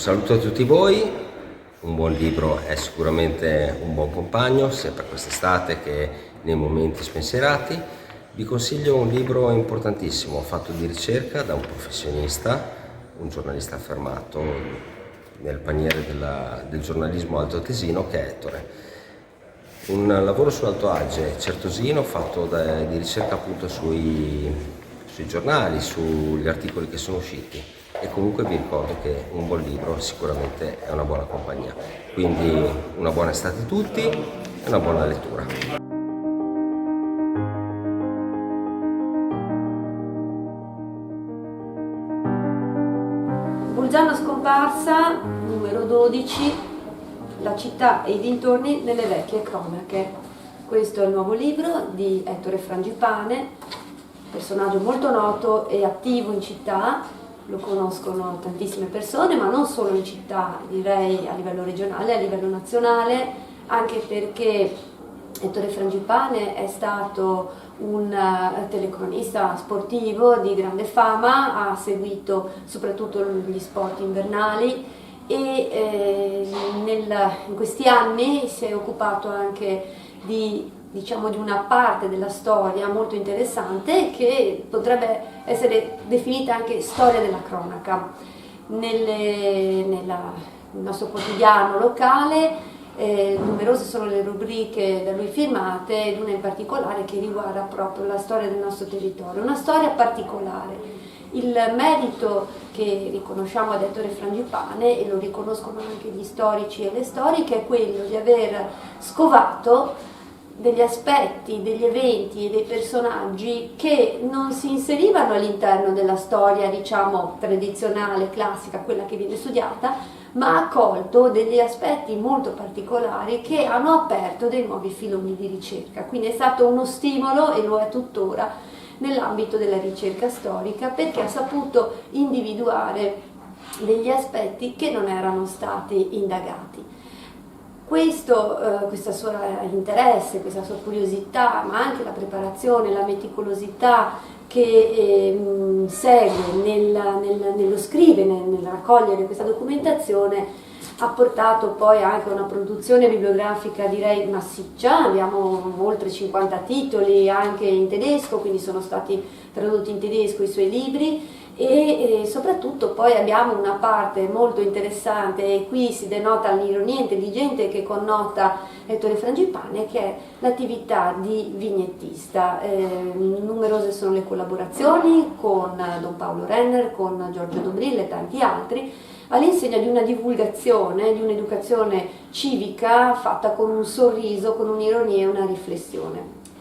saluto a tutti voi, un buon libro è sicuramente un buon compagno sia per quest'estate che nei momenti spensierati. Vi consiglio un libro importantissimo, fatto di ricerca da un professionista, un giornalista affermato nel paniere del giornalismo altoatesino, che è Ettore. Un lavoro su Alto Adige, certosino, fatto di ricerca appunto sui giornali, sugli articoli che sono usciti, e comunque vi ricordo che un buon libro sicuramente è una buona compagnia. Quindi una buona estate a tutti e una buona lettura. Bolzano scomparsa, numero 12, la città e i dintorni nelle vecchie cronache. Questo è il nuovo libro di Ettore Frangipane, personaggio molto noto e attivo in città. Lo conoscono tantissime persone, ma non solo in città, direi a livello regionale, a livello nazionale, anche perché Ettore Frangipane è stato un telecronista sportivo di grande fama, ha seguito soprattutto gli sport invernali e in questi anni si è occupato anche di una parte della storia molto interessante che potrebbe essere definita anche storia della cronaca. Nel nostro quotidiano locale numerose sono le rubriche da lui firmate, ed una in particolare che riguarda proprio la storia del nostro territorio, una storia particolare. Il merito che riconosciamo ad Ettore Frangipane, e lo riconoscono anche gli storici e le storiche, è quello di aver scovato degli aspetti, degli eventi e dei personaggi che non si inserivano all'interno della storia, diciamo, tradizionale, classica, quella che viene studiata, ma ha colto degli aspetti molto particolari che hanno aperto dei nuovi filoni di ricerca. Quindi è stato uno stimolo, e lo è tuttora, nell'ambito della ricerca storica, perché ha saputo individuare degli aspetti che non erano stati indagati. Questo suo interesse, questa sua curiosità, ma anche la preparazione, la meticolosità che segue nello scrivere, nel raccogliere questa documentazione, ha portato poi anche a una produzione bibliografica, direi, massiccia. Abbiamo oltre 50 titoli anche in tedesco, quindi sono stati tradotti in tedesco i suoi libri, e soprattutto poi abbiamo una parte molto interessante, e qui si denota l'ironia intelligente che connota Ettore Frangipane, che è l'attività di vignettista. Numerose sono le collaborazioni con Don Paolo Renner, con Giorgio Dobril e tanti altri, all'insegna di una divulgazione, di un'educazione civica fatta con un sorriso, con un'ironia e una riflessione.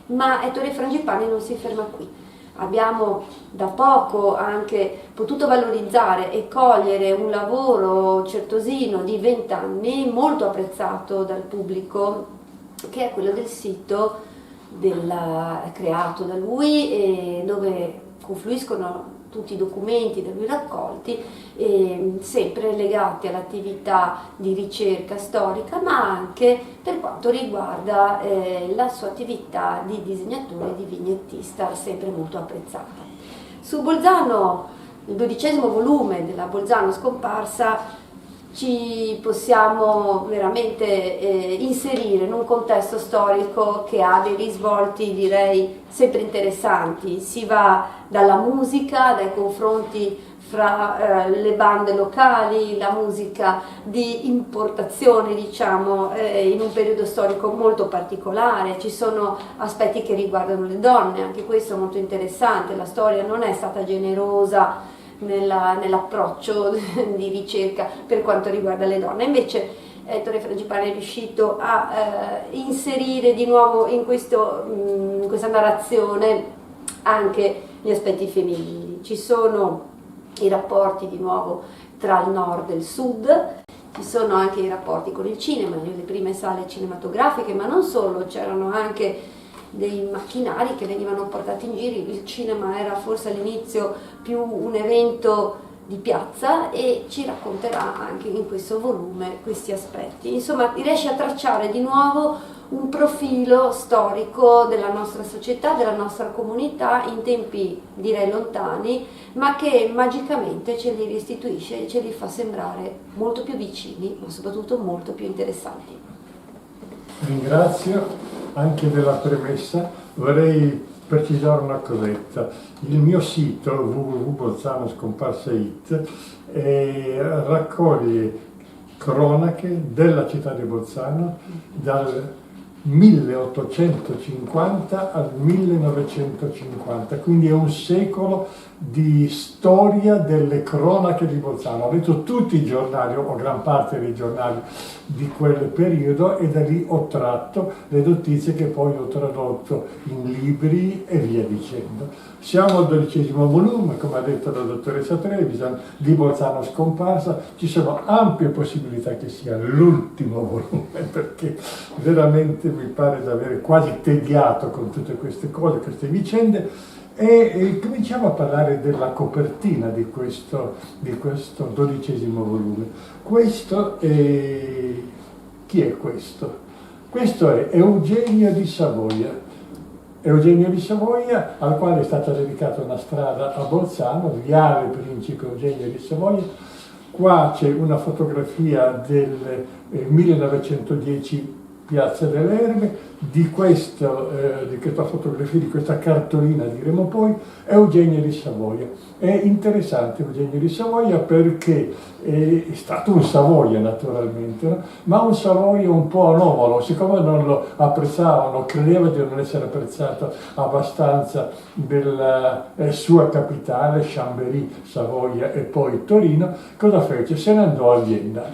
Ma Ettore Frangipane non si ferma qui. Abbiamo da poco anche potuto valorizzare e cogliere un lavoro certosino di 20 anni, molto apprezzato dal pubblico, che è quello del sito creato da lui, dove confluiscono tutti i documenti da lui raccolti, sempre legati all'attività di ricerca storica, ma anche per quanto riguarda la sua attività di disegnatore e di vignettista, sempre molto apprezzata. Su Bolzano, il 12° volume della Bolzano scomparsa, ci possiamo veramente inserire in un contesto storico che ha dei risvolti, direi, sempre interessanti. Si va dalla musica, dai confronti fra le bande locali, la musica di importazione, diciamo, in un periodo storico molto particolare. Ci sono aspetti che riguardano le donne, anche questo è molto interessante. La storia non è stata generosa nell'approccio di ricerca per quanto riguarda le donne. Invece Ettore Frangipane è riuscito a inserire di nuovo in questa narrazione anche gli aspetti femminili. Ci sono i rapporti di nuovo tra il nord e il sud, ci sono anche i rapporti con il cinema, le prime sale cinematografiche, ma non solo, c'erano anche dei macchinari che venivano portati in giro. Il cinema era forse all'inizio più un evento di piazza, e ci racconterà anche in questo volume questi aspetti. Insomma, riesce a tracciare di nuovo un profilo storico della nostra società, della nostra comunità in tempi direi lontani, ma che magicamente ce li restituisce e ce li fa sembrare molto più vicini, ma soprattutto molto più interessanti. Ringrazio anche della premessa. Vorrei precisare una cosetta. Il mio sito www.bolzanoscomparsa.it raccoglie cronache della città di Bolzano dal 1850 al 1950, quindi è un secolo di storia delle cronache di Bolzano. Ho letto tutti i giornali o gran parte dei giornali di quel periodo e da lì ho tratto le notizie che poi ho tradotto in libri e via dicendo. Siamo al 12° volume, come ha detto la dottoressa Trevisan, di Bolzano Scomparsa. Ci sono ampie possibilità che sia l'ultimo volume, perché veramente mi pare di avere quasi tediato con tutte queste cose, queste vicende. E cominciamo a parlare della copertina di questo 12° volume. Questo è... Chi è questo? Questo è Eugenio di Savoia. Eugenio di Savoia, al quale è stata dedicata una strada a Bolzano, Viale Principe Eugenio di Savoia. Qua c'è una fotografia del 1910 Piazza delle Erbe, di questa fotografia, di questa cartolina diremo poi, Eugenio di Savoia. È interessante Eugenio di Savoia perché è stato un Savoia naturalmente, no? Ma un Savoia un po' anomalo, siccome non lo apprezzavano, credeva di non essere apprezzato abbastanza della sua capitale, Chambéry, Savoia e poi Torino, cosa fece? Se ne andò a Vienna.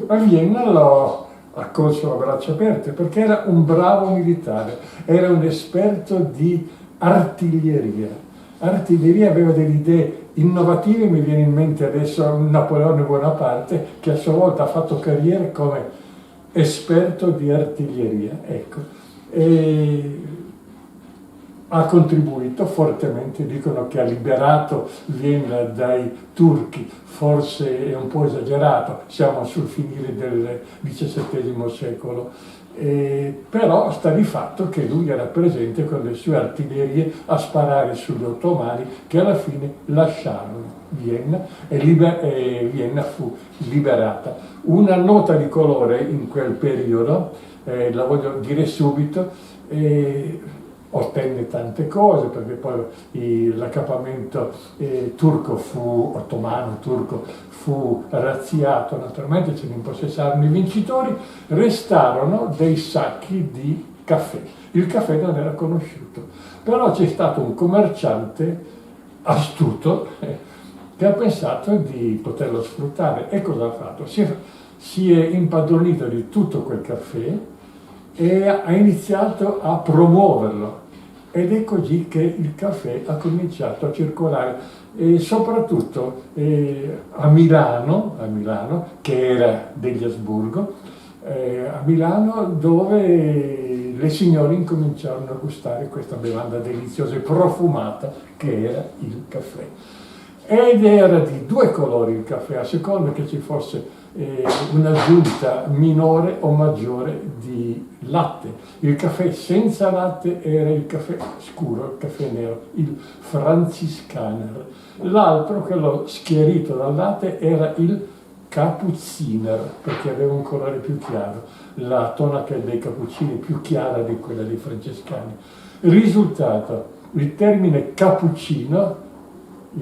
A Vienna lo accolse a braccia aperte perché era un bravo militare, era un esperto di artiglieria. Artiglieria, aveva delle idee innovative, mi viene in mente adesso Napoleone Bonaparte, che a sua volta ha fatto carriera come esperto di artiglieria. Ecco. E ha contribuito fortemente, dicono che ha liberato Vienna dai turchi, forse è un po' esagerato, siamo sul finire del XVII secolo, però sta di fatto che lui era presente con le sue artiglierie a sparare sugli ottomani che alla fine lasciarono Vienna e Vienna fu liberata. Una nota di colore in quel periodo, la voglio dire subito, ottenne tante cose perché poi l'accampamento ottomano turco fu razziato, naturalmente ce ne impossessarono i vincitori, restarono dei sacchi di caffè. Il caffè non era conosciuto, però c'è stato un commerciante astuto che ha pensato di poterlo sfruttare e cosa ha fatto? Si è impadronito di tutto quel caffè e ha iniziato a promuoverlo. Ed è così che il caffè ha cominciato a circolare, e soprattutto a Milano, che era degli Asburgo, a Milano dove le signore incominciarono a gustare questa bevanda deliziosa e profumata che era il caffè. Ed era di due colori il caffè, a seconda che ci fosse un'aggiunta minore o maggiore di latte. Il caffè senza latte era il caffè scuro, il caffè nero, il Franziskaner. L'altro, quello schierito dal latte, era il Cappucciner, perché aveva un colore più chiaro. La tonaca dei cappuccini è più chiara di quella dei francescani. Risultato, il termine cappuccino,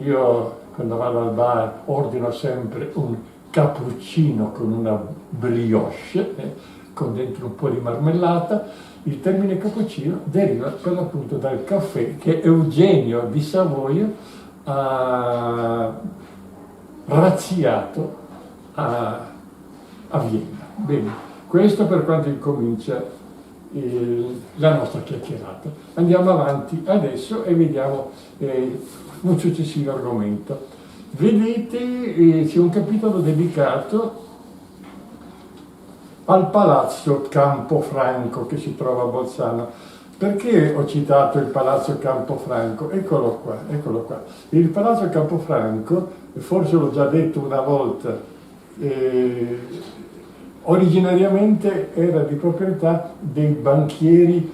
io quando vado al bar ordino sempre un cappuccino con una brioche, con dentro un po' di marmellata. Il termine cappuccino deriva per l'appunto dal caffè che Eugenio di Savoia ha razziato a Vienna. Bene, questo per quanto incomincia la nostra chiacchierata. Andiamo avanti adesso e vediamo un successivo argomento. Vedete, c'è un capitolo dedicato al Palazzo Campofranco che si trova a Bolzano. Perché ho citato il Palazzo Campofranco? Eccolo qua, eccolo qua. Il Palazzo Campofranco, forse l'ho già detto una volta, Originariamente era di proprietà dei banchieri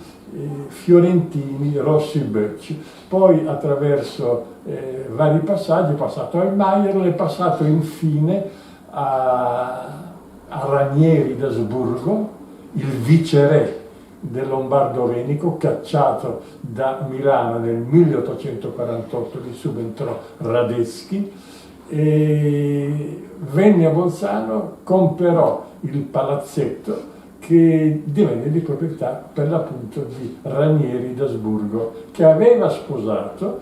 fiorentini Rossi Böcci, poi attraverso vari passaggi è passato al Maier, è passato infine a Ranieri d'Asburgo, il viceré del Lombardo-Venico, cacciato da Milano nel 1848, gli subentrò Radetzky, e venne a Bolzano, comperò il palazzetto che divenne di proprietà per l'appunto di Ranieri d'Asburgo, che aveva sposato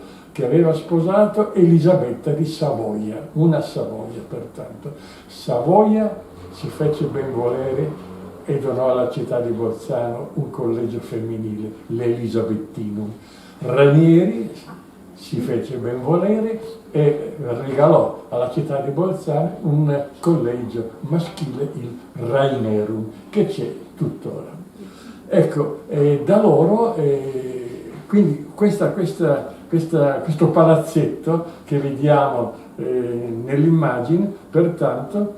Elisabetta di Savoia, una Savoia pertanto. Savoia si fece ben volere e donò alla città di Bolzano un collegio femminile, l'Elisabettinum. Ranieri si fece ben volere e regalò alla città di Bolzano un collegio maschile, il Rainerum, che c'è tuttora. Ecco, da loro, quindi questo palazzetto che vediamo nell'immagine, pertanto,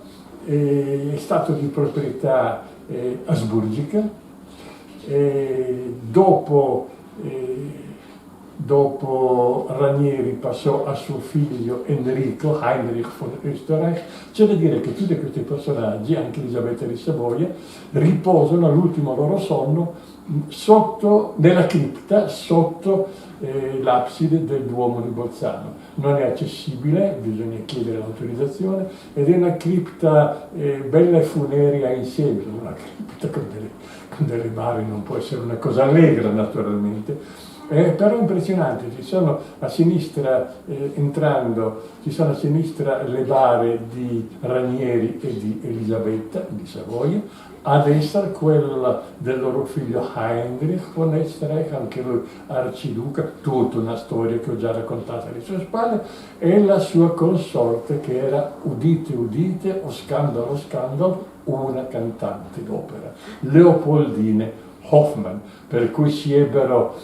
è stato di proprietà asburgica. Dopo Ranieri passò a suo figlio Enrico, Heinrich von Österreich. C'è da dire che tutti questi personaggi, anche Elisabetta di Savoia, riposano all'ultimo loro sonno nella cripta sotto l'abside del Duomo di Bolzano. Non è accessibile, bisogna chiedere l'autorizzazione, ed è una cripta bella e funerea insieme, una cripta con delle bari non può essere una cosa allegra naturalmente. Però impressionante, ci sono a sinistra, ci sono a sinistra le bare di Ranieri e di Elisabetta di Savoia, a destra quella del loro figlio Heinrich von Österreich, anche lui arciduca, tutta una storia che ho già raccontato alle sue spalle, e la sua consorte che era, udite udite, o scandalo scandalo, una cantante d'opera, Leopoldine Hoffmann, per cui si ebbero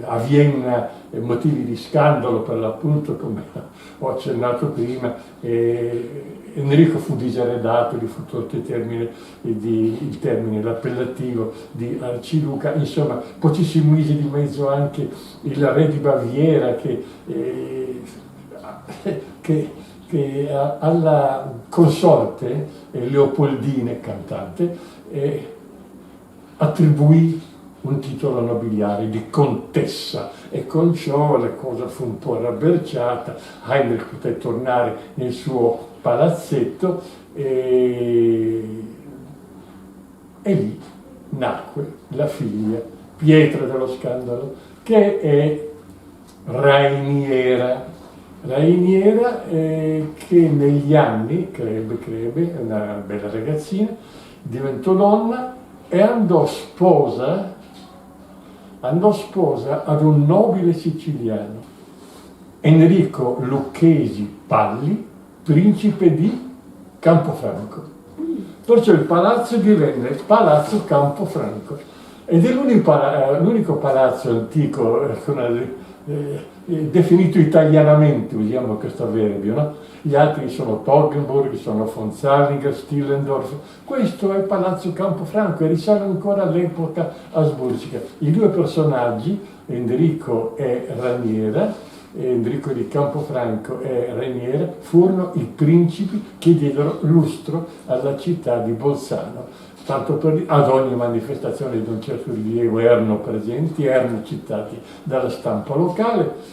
a Vienna motivi di scandalo per l'appunto, come ho accennato prima. Enrico fu diseredato, gli fu tolto il termine, l'appellativo di arciduca. Insomma, poi ci si mise di mezzo anche il re di Baviera che alla consorte Leopoldine, cantante, attribuì un titolo nobiliare di contessa, e con ciò la cosa fu un po' rabberciata. Heinrich poté tornare nel suo palazzetto e lì nacque la figlia, pietra dello scandalo, che è Rainiera, che negli anni crebbe, una bella ragazzina, diventò donna e andò sposa ad un nobile siciliano, Enrico Lucchesi Palli, principe di Campofranco. Perciò il palazzo divenne Palazzo Campofranco ed è l'unico palazzo antico definito italianamente, usiamo questo avverbio, no? Gli altri sono Toggenburg, sono von Zallinger, Stillendorf. Questo è Palazzo Campofranco e risale ancora all'epoca asburgica. I due personaggi, Enrico e Raniera, Enrico di Campofranco e Raniera, furono i principi che diedero lustro alla città di Bolzano. Tanto ad ogni manifestazione di un certo rilievo erano presenti, erano citati dalla stampa locale.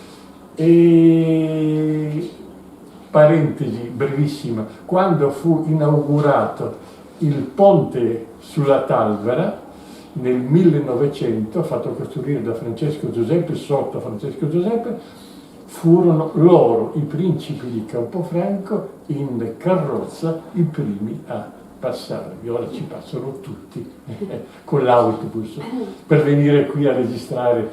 E parentesi brevissima, quando fu inaugurato il ponte sulla Talvera nel 1900, fatto costruire da Francesco Giuseppe, sotto Francesco Giuseppe, furono loro, i principi di Campofranco, in carrozza i primi a passarvi. Ora ci passano tutti con l'autobus. Per venire qui a registrare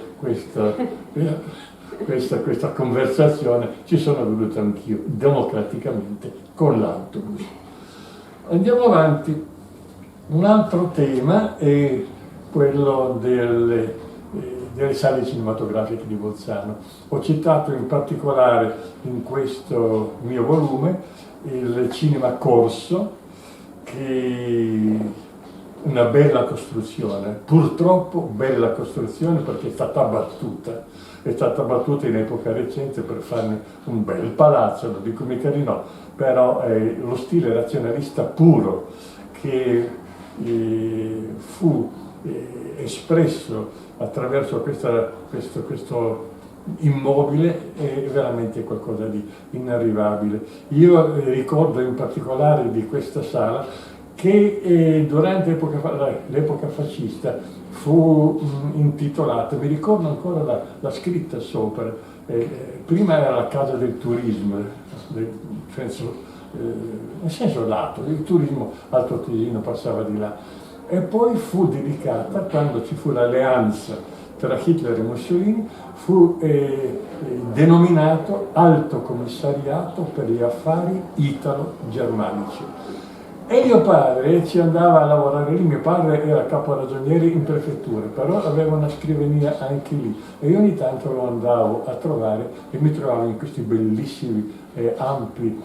questa conversazione ci sono venuto anch'io, democraticamente, con l'autobus. Andiamo avanti. Un altro tema è quello delle sale cinematografiche di Bolzano. Ho citato in particolare in questo mio volume il Cinema Corso, che una bella costruzione, purtroppo bella costruzione perché è stata abbattuta in epoca recente per farne un bel palazzo, non dico mica di no, però è lo stile razionalista puro che fu espresso attraverso questo immobile è veramente qualcosa di inarrivabile. Io ricordo in particolare di questa sala che durante l'epoca fascista fu intitolata, mi ricordo ancora la scritta sopra, prima era la casa del turismo, nel senso lato, il turismo altoatesino passava di là, e poi fu dedicata, quando ci fu l'alleanza tra Hitler e Mussolini, fu denominato Alto Commissariato per gli affari italo-germanici. E mio padre ci andava a lavorare lì, mio padre era caporagioniere in prefettura, però aveva una scrivania anche lì e io ogni tanto lo andavo a trovare e mi trovavo in questi bellissimi, ampli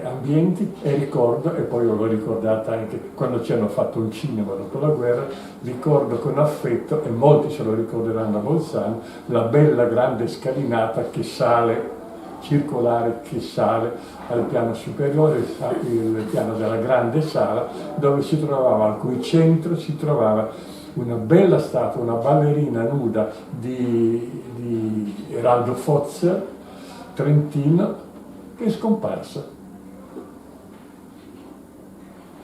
ambienti e ricordo, e poi l'ho ricordata anche quando ci hanno fatto un cinema dopo la guerra, ricordo con affetto, e molti se lo ricorderanno a Bolzano, la bella grande scalinata che sale, circolare, che sale al piano superiore, il piano della grande sala, dove si trovava, al cui centro si trovava una bella statua, una ballerina nuda di Eraldo Fozzer, trentino, che è scomparsa.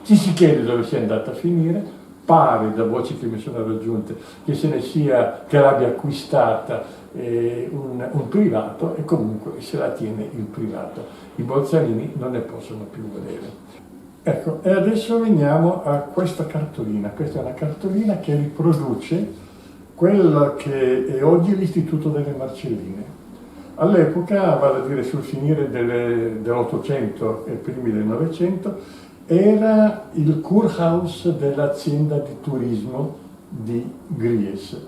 Ci si chiede dove sia andata a finire, pare da voci che mi sono raggiunte che che l'abbia acquistata un privato e comunque se la tiene il privato. I bolzanini non ne possono più vedere. Ecco, e adesso veniamo a questa cartolina. Questa è una cartolina che riproduce quello che è oggi l'Istituto delle Marcelline. All'epoca, vale a dire sul finire dell'Ottocento e primi del Novecento, era il Kurhaus dell'azienda di turismo di Gries.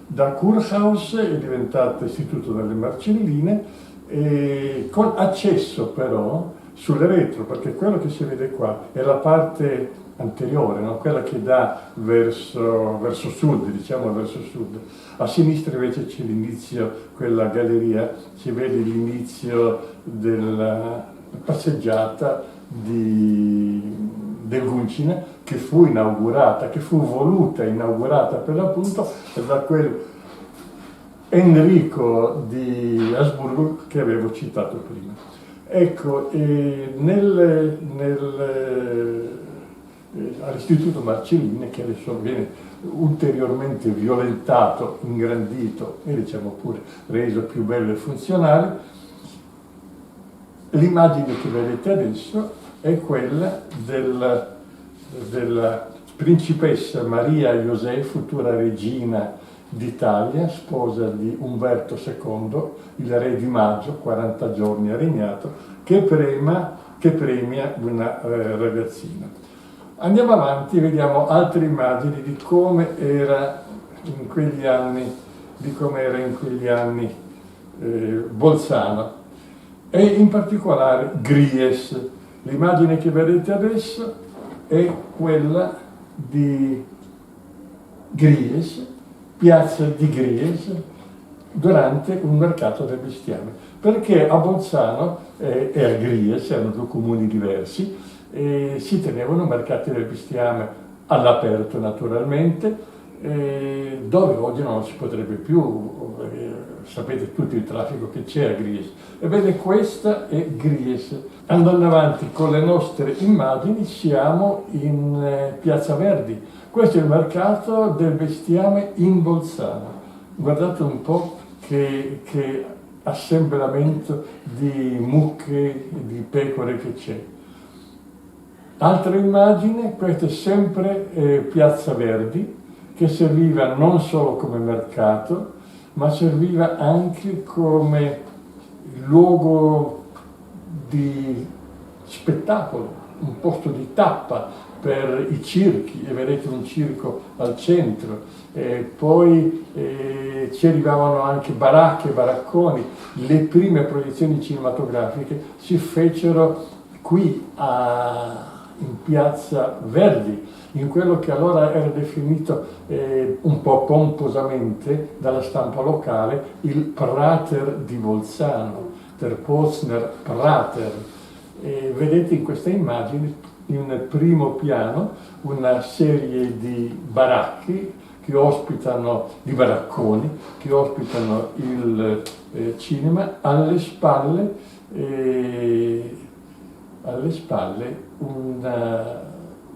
Da Kurhaus è diventato Istituto delle Marcelline, con accesso però sulle retro, perché quello che si vede qua è la parte anteriore, no? Quella che dà verso sud, diciamo verso sud. A sinistra invece c'è l'inizio, quella galleria, si vede l'inizio della passeggiata del Guncine, che fu voluta inaugurata per l'appunto da quel Enrico di Asburgo che avevo citato prima. Ecco, all'Istituto Marcelline, che adesso viene ulteriormente violentato, ingrandito e diciamo pure reso più bello e funzionale, l'immagine che vedete adesso è quella della principessa Maria José, futura regina d'Italia, sposa di Umberto II, il re di Maggio, 40 giorni ha regnato, che premia una ragazzina. Andiamo avanti e vediamo altre immagini di come era in quegli anni Bolzano e in particolare Gries. L'immagine che vedete adesso è quella di Gries, piazza di Gries, durante un mercato del bestiame, perché a Bolzano e a Gries, erano due comuni diversi, si tenevano mercati del bestiame all'aperto naturalmente, dove oggi non si potrebbe più, sapete tutti il traffico che c'è a Gries. Ebbene, questa è Gries. Andando avanti con le nostre immagini siamo in Piazza Verdi. Questo è il mercato del bestiame in Bolzano. Guardate un po' che assemblamento di mucche, di pecore che c'è. Altra immagine, questa è sempre Piazza Verdi, che serviva non solo come mercato, ma serviva anche come luogo di spettacolo, un posto di tappa per i circhi, e vedete un circo al centro, poi ci arrivavano anche baracche, baracconi. Le prime proiezioni cinematografiche si fecero qui in piazza Verdi, in quello che allora era definito un po' pomposamente dalla stampa locale il Prater di Bolzano, der Pozner Prater. E vedete in queste immagini, in primo piano, una serie di baracchi che ospitano, di baracconi, che ospitano il cinema, alle spalle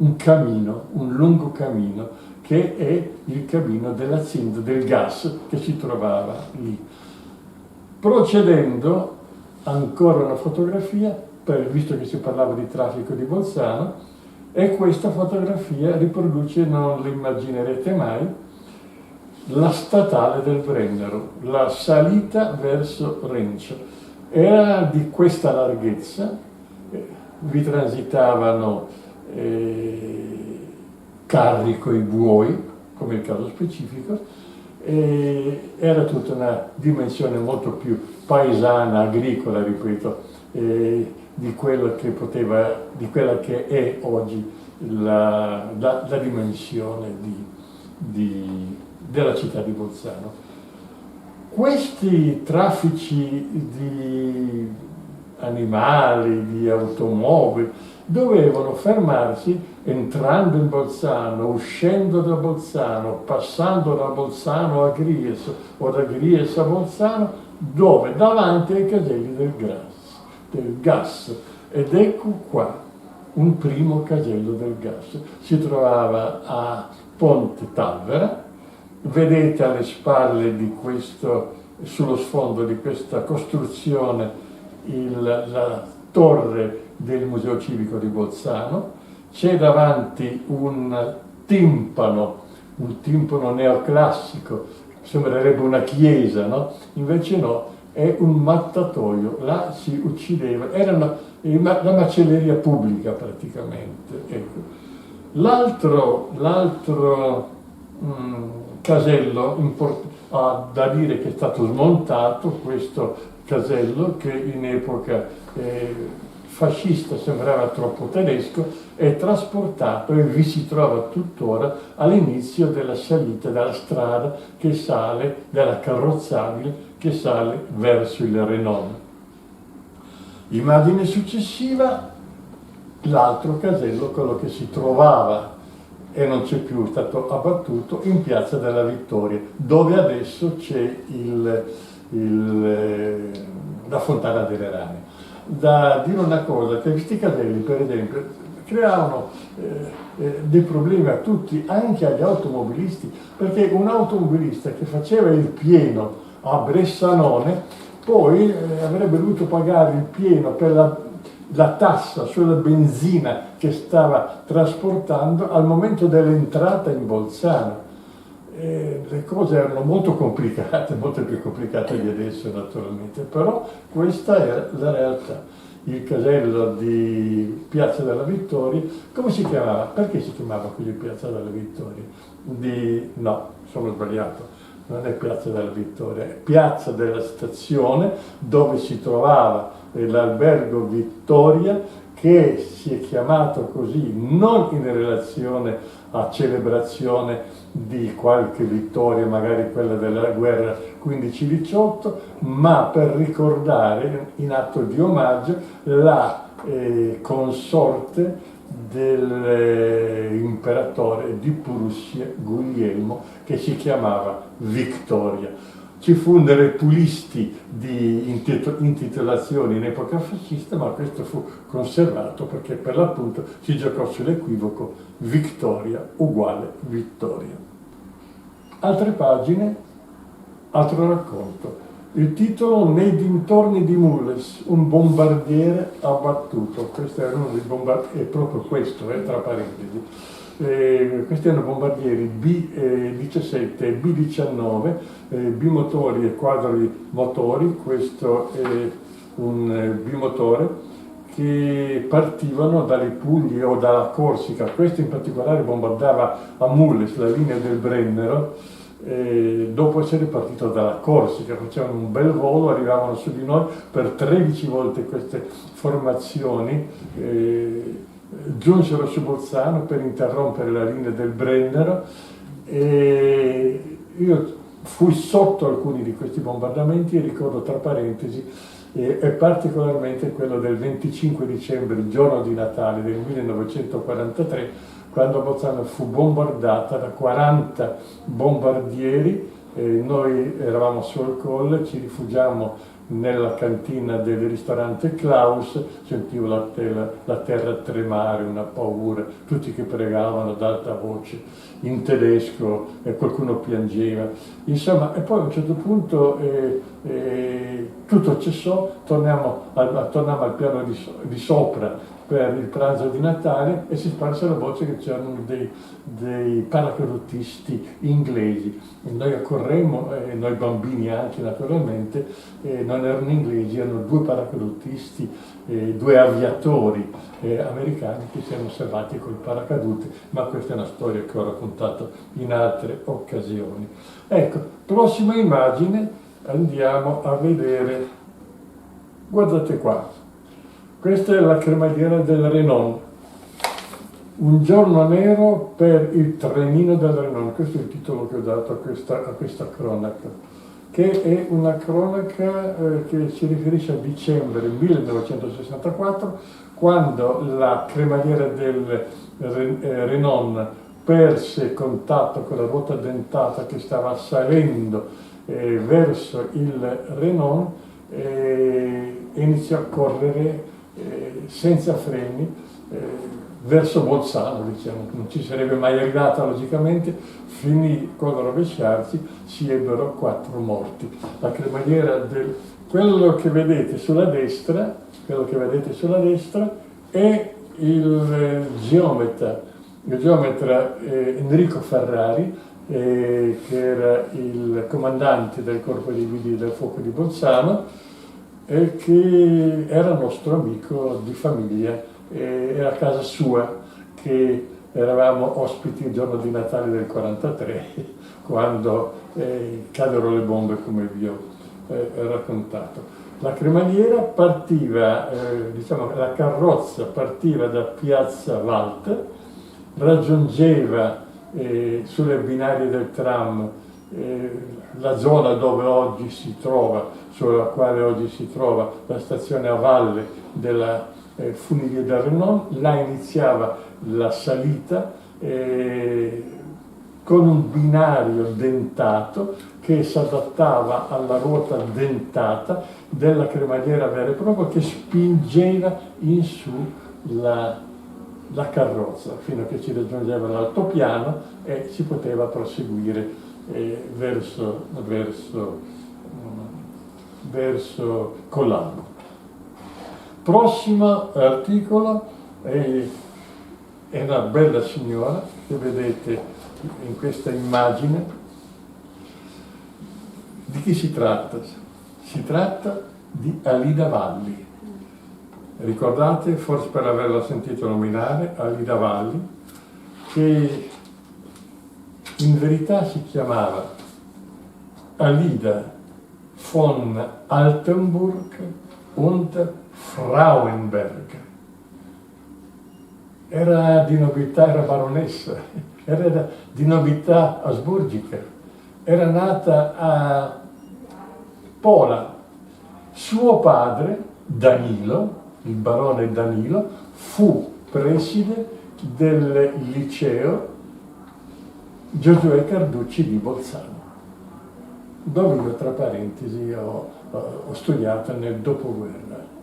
un camino, un lungo camino, che è il camino dell'azienda del gas che si trovava lì. Procedendo, ancora una fotografia, visto che si parlava di traffico di Bolzano, e questa fotografia riproduce, non l'immaginerete mai, la statale del Brennero, la salita verso Rencio. Era di questa larghezza, vi transitavano carri coi buoi, come il caso specifico, era tutta una dimensione molto più paesana, agricola, ripeto, di quella che è oggi la dimensione della città di Bolzano. Questi traffici di animali, di automobili, dovevano fermarsi entrando in Bolzano, uscendo da Bolzano, passando da Bolzano a Gries o da Gries a Bolzano, dove? Davanti ai caselli del gas. Ed ecco qua un primo casello del gas. Si trovava a Ponte Talvera. Vedete alle spalle di questo, sullo sfondo di questa costruzione, la torre del Museo Civico di Bolzano. C'è davanti un timpano neoclassico, sembrerebbe una chiesa, no? Invece no, è un mattatoio, là si uccideva, era la macelleria pubblica praticamente. Ecco. L'altro casello da dire che è stato smontato, questo casello che in epoca fascista sembrava troppo tedesco, è trasportato e vi si trova tuttora all'inizio della salita della strada che sale, della carrozzabile che sale verso il Renon. Immagine successiva, l'altro casello, quello che si trovava e non c'è più, è stato abbattuto, in Piazza della Vittoria, dove adesso c'è la Fontana delle Rane. Da dire una cosa, che questi caselli, per esempio, creavano dei problemi a tutti, anche agli automobilisti, perché un automobilista che faceva il pieno a Bressanone poi avrebbe dovuto pagare il pieno per la tassa sulla benzina che stava trasportando al momento dell'entrata in Bolzano. Le cose erano molto complicate, molto più complicate di adesso naturalmente, però questa era la realtà. Il casello di Piazza della Vittoria, come si chiamava? Perché si chiamava così Piazza della Vittoria? No, sono sbagliato, non è Piazza della Vittoria, è Piazza della Stazione, dove si trovava l'albergo Vittoria, che si è chiamato così non in relazione a celebrazione di qualche vittoria, magari quella della guerra 15-18, ma per ricordare, in atto di omaggio, la consorte dell'imperatore di Prussia, Guglielmo, che si chiamava Vittoria. Ci furono dei repulisti di intitolazioni in epoca fascista, ma questo fu conservato perché per l'appunto si giocò sull'equivoco Victoria uguale vittoria. Altre pagine, altro racconto. Il titolo: Nei dintorni di Mulles, un bombardiere abbattuto. Questo era uno dei bombardieri, è proprio questo, tra parentesi. Questi erano bombardieri B-17 e B-19, bimotori e quadrimotori. Questo è un bimotore, che partivano dalle Puglie o dalla Corsica. Questo in particolare bombardava a Mulles, la linea del Brennero, dopo essere partito dalla Corsica. Facevano un bel volo, arrivavano su di noi per 13 volte queste formazioni giunsero su Bolzano per interrompere la linea del Brennero e io fui sotto alcuni di questi bombardamenti e ricordo tra parentesi e particolarmente quello del 25 dicembre, il giorno di Natale del 1943, quando Bolzano fu bombardata da 40 bombardieri. Noi eravamo sul colle, ci rifugiamo nella cantina del ristorante Klaus, sentivo la terra tremare, una paura, tutti che pregavano ad alta voce, in tedesco, e qualcuno piangeva. Insomma, e poi a un certo punto tutto cessò, torniamo al piano di sopra per il pranzo di Natale e si sparse la voce che c'erano dei paracadutisti inglesi. E noi accorremmo, noi bambini anche naturalmente, non erano inglesi, erano due paracadutisti, due aviatori americani che si erano salvati col paracadute, ma questa è una storia che ho raccontato in altre occasioni. Ecco, prossima immagine, andiamo a vedere, guardate qua. Questa è la cremagliera del Renon, un giorno nero per il trenino del Renon, questo è il titolo che ho dato a questa cronaca, che è una cronaca che si riferisce a dicembre 1964, quando la cremagliera del Renon perse contatto con la ruota dentata che stava salendo verso il Renon e iniziò a correre senza freni verso Bolzano, diciamo, non ci sarebbe mai arrivata logicamente, finì con rovesciarsi, si ebbero 4 morti. La cremagliera quello che vedete sulla destra è il geometra Enrico Ferrari, che era il comandante del corpo dei vigili del fuoco di Bolzano, e che era nostro amico di famiglia, era a casa sua che eravamo ospiti il giorno di Natale del 43, quando caddero le bombe come vi ho raccontato. La cremagliera partiva, la carrozza partiva da Piazza Wald, raggiungeva sulle binarie del tram la zona dove oggi si trova, sulla quale oggi si trova la stazione a valle della funivia del Renon. Là iniziava la salita con un binario dentato che si adattava alla ruota dentata della cremagliera vera e propria, che spingeva in su la carrozza fino a che ci raggiungeva l'altopiano e si poteva proseguire verso Colano. Prossimo articolo è una bella signora che vedete in questa immagine. Di chi si tratta? Si tratta di Alida Valli. Ricordate, forse per averla sentito nominare, Alida Valli, che in verità si chiamava Alida von Altenburg und Frauenberg. Era di nobiltà, era baronessa, era di nobiltà asburgica, era nata a Pola. Suo padre, Danilo, il barone Danilo, fu preside del liceo Giosuè Carducci di Bolzano, dove io, tra parentesi, ho studiato nel dopoguerra.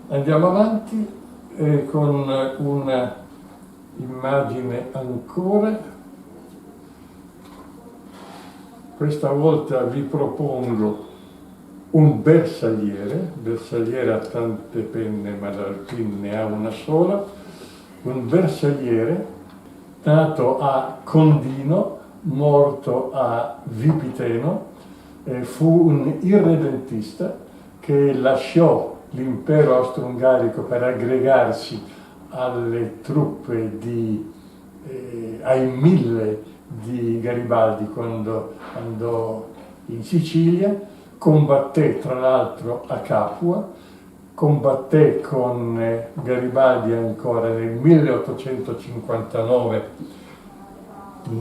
Andiamo avanti con una immagine ancora. Questa volta vi propongo un bersagliere ha tante penne ma l'Alpin ne ha una sola, un bersagliere nato a Condino, morto a Vipiteno, fu un irredentista che lasciò l'impero austro-ungarico per aggregarsi alle truppe ai 1000 di Garibaldi quando andò in Sicilia, combatté tra l'altro a Capua, combatté con Garibaldi ancora nel 1859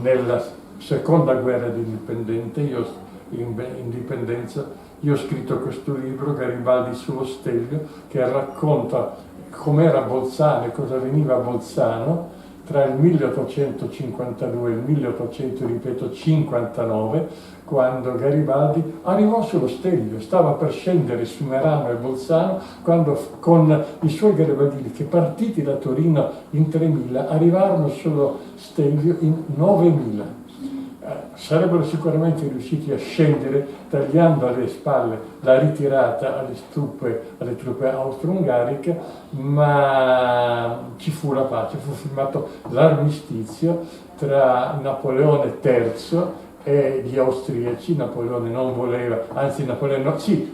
nella seconda guerra d'indipendenza. Io ho scritto questo libro, Garibaldi sullo Stelvio, che racconta com'era Bolzano e cosa veniva a Bolzano tra il 1852 e il 1859, quando Garibaldi arrivò sullo Stelvio, stava per scendere su Merano e Bolzano, quando con i suoi garibaldini, che partiti da Torino in 3.000, arrivarono sullo Stelvio in 9.000. Sarebbero sicuramente riusciti a scendere tagliando alle spalle la ritirata alle truppe austro-ungariche, ma ci fu la pace, fu firmato l'armistizio tra Napoleone III e gli austriaci. Napoleone non voleva,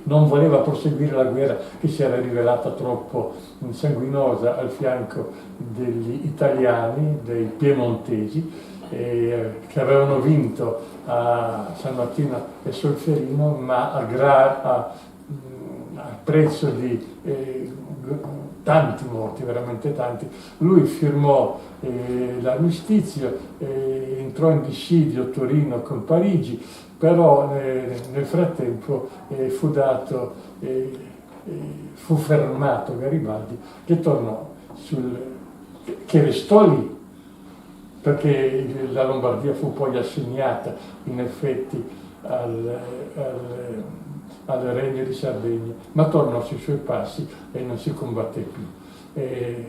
non voleva proseguire la guerra che si era rivelata troppo sanguinosa al fianco degli italiani, dei piemontesi, che avevano vinto a San Martino e Solferino, ma a prezzo di tanti morti, veramente tanti. Lui firmò l'armistizio, entrò in dissidio Torino con Parigi, però nel frattempo fu fermato Garibaldi, che tornò che restò lì, perché la Lombardia fu poi assegnata in effetti al Regno di Sardegna, ma tornò sui suoi passi e non si combatté più. E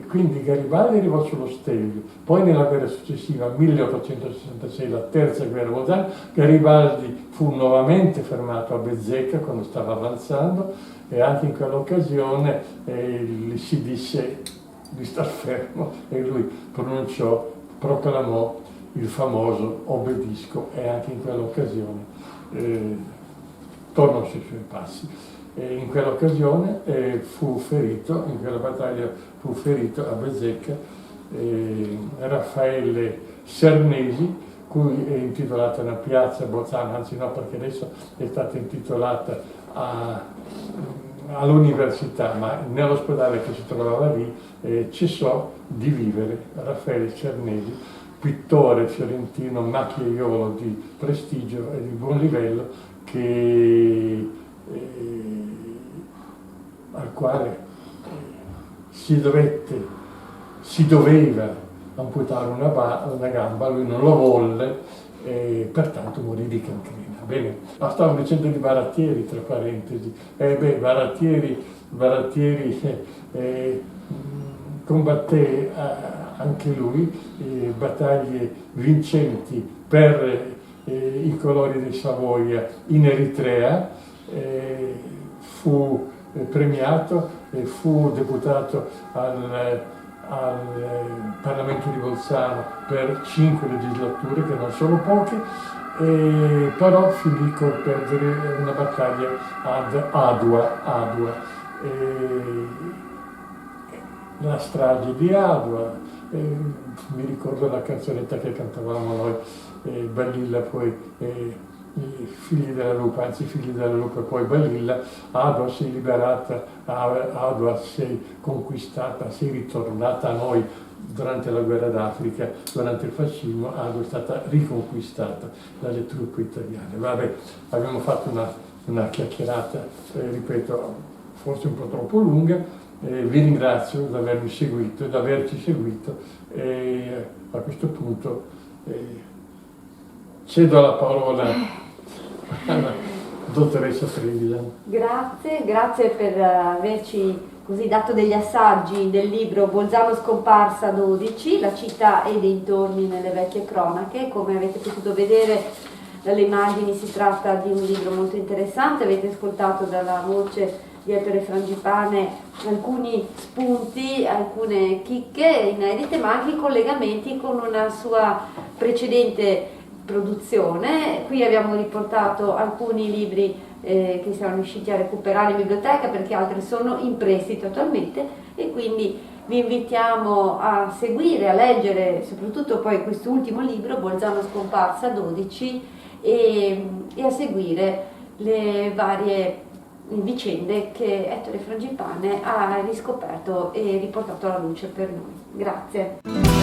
quindi Garibaldi arrivò sullo Stelvio. Poi nella guerra successiva, 1866, la terza guerra mondiale, Garibaldi fu nuovamente fermato a Bezzecca quando stava avanzando, e anche in quell'occasione gli si disse di star fermo e lui proclamò il famoso obbedisco, e anche in quell'occasione tornò sui suoi passi. E in quell'occasione in quella battaglia fu ferito a Bezzecca Raffaele Cernesi, cui è intitolata una piazza a Bolzano, anzi no, perché adesso è stata intitolata all'università, ma nell'ospedale che si trovava lì cessò di vivere Raffaele Cernesi, pittore fiorentino, macchiaiolo di prestigio e di buon livello, al quale si doveva amputare una gamba. Lui non lo volle e pertanto morì di cancrena. Bene, ma stavo dicendo di Barattieri, tra parentesi. Barattieri combatté anche lui battaglie vincenti per i colori di Savoia in Eritrea, fu premiato e fu deputato al Parlamento di Bolzano per 5 legislature, che non sono poche, però finì col perdere una battaglia ad Adua. La strage di Adua, mi ricordo la canzonetta che cantavamo noi, Balilla, poi figli della lupa e poi Balilla. Adua sei liberata, Adua sei conquistata, sei ritornata a noi durante la guerra d'Africa, durante il fascismo. Adua è stata riconquistata dalle truppe italiane. Vabbè, abbiamo fatto una chiacchierata, ripeto, forse un po' troppo lunga. Vi ringrazio di avermi seguito, di averci seguito, e a questo punto cedo la parola alla dottoressa Trevisan. Grazie per averci così dato degli assaggi del libro Bolzano scomparsa 12, la città e i dintorni nelle vecchie cronache. Come avete potuto vedere dalle immagini, si tratta di un libro molto interessante. Avete ascoltato dalla voce di Ettore Frangipane alcuni spunti, alcune chicche inedite, ma anche i collegamenti con una sua precedente produzione. Qui abbiamo riportato alcuni libri che siamo riusciti a recuperare in biblioteca, perché altri sono in prestito attualmente, e quindi vi invitiamo a seguire, a leggere soprattutto poi quest'ultimo libro, Bolzano scomparsa 12, e a seguire le varie vicende che Ettore Frangipane ha riscoperto e riportato alla luce per noi. Grazie.